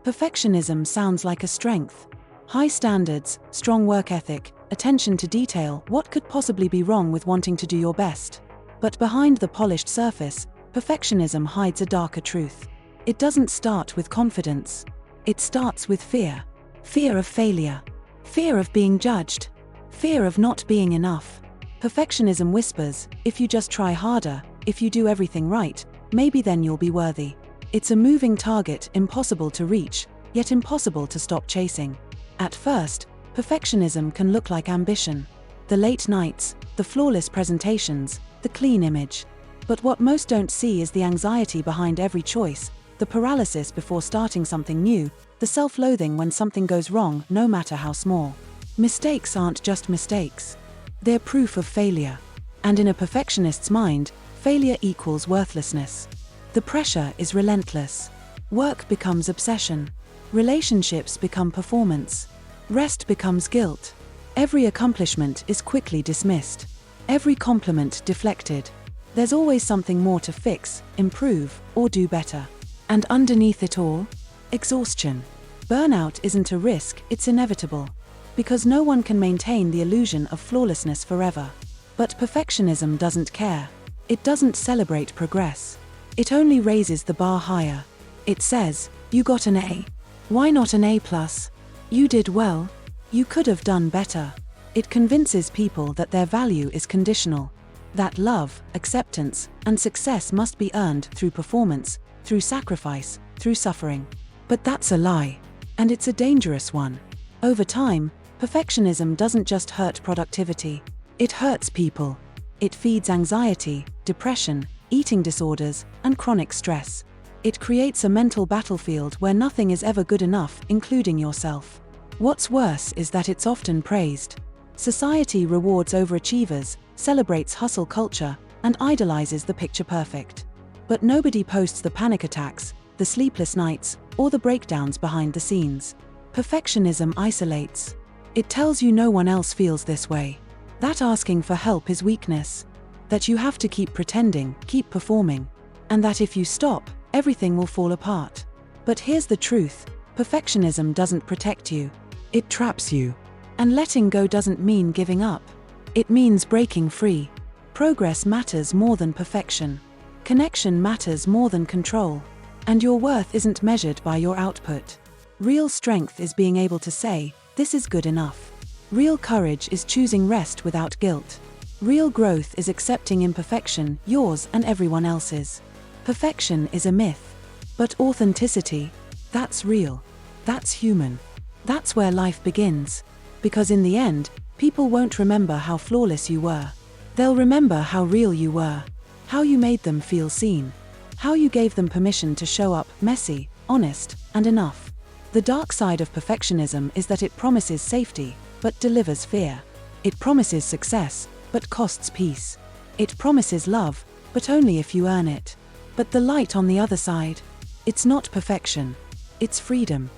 Perfectionism sounds like a strength. High standards, strong work ethic, attention to detail. What could possibly be wrong with wanting to do your best? But behind the polished surface, perfectionism hides a darker truth. It doesn't start with confidence. It starts with fear. Fear of failure. Fear of being judged. Fear of not being enough. Perfectionism whispers, if you just try harder, if you do everything right, maybe then you'll be worthy. It's a moving target, impossible to reach, yet impossible to stop chasing. At first, perfectionism can look like ambition. The late nights, the flawless presentations, the clean image. But what most don't see is the anxiety behind every choice, the paralysis before starting something new, the self-loathing when something goes wrong, no matter how small. Mistakes aren't just mistakes. They're proof of failure. And in a perfectionist's mind, failure equals worthlessness. The pressure is relentless. Work becomes obsession. Relationships become performance. Rest becomes guilt. Every accomplishment is quickly dismissed. Every compliment deflected. There's always something more to fix, improve, or do better. And underneath it all, exhaustion. Burnout isn't a risk, it's inevitable. Because no one can maintain the illusion of flawlessness forever. But perfectionism doesn't care. It doesn't celebrate progress. It only raises the bar higher. It says, you got an A. Why not an A+? You did well. You could have done better. It convinces people that their value is conditional. That love, acceptance, and success must be earned through performance, through sacrifice, through suffering. But that's a lie. And it's a dangerous one. Over time, perfectionism doesn't just hurt productivity. It hurts people. It feeds anxiety, depression, eating disorders, and chronic stress. It creates a mental battlefield where nothing is ever good enough, including yourself. What's worse is that it's often praised. Society rewards overachievers, celebrates hustle culture, and idolizes the picture perfect. But nobody posts the panic attacks, the sleepless nights, or the breakdowns behind the scenes. Perfectionism isolates. It tells you no one else feels this way. That asking for help is weakness. That you have to keep pretending, keep performing. And that if you stop, everything will fall apart. But here's the truth. Perfectionism doesn't protect you. It traps you. And letting go doesn't mean giving up. It means breaking free. Progress matters more than perfection. Connection matters more than control. And your worth isn't measured by your output. Real strength is being able to say, this is good enough. Real courage is choosing rest without guilt. Real growth is accepting imperfection, yours and everyone else's. Perfection is a myth. But authenticity, that's real. That's human. That's where life begins. Because in the end, people won't remember how flawless you were. They'll remember how real you were. How you made them feel seen. How you gave them permission to show up, messy, honest, and enough. The dark side of perfectionism is that it promises safety, but delivers fear. It promises success, but costs peace. It promises love, but only if you earn it. But the light on the other side? It's not perfection. It's freedom.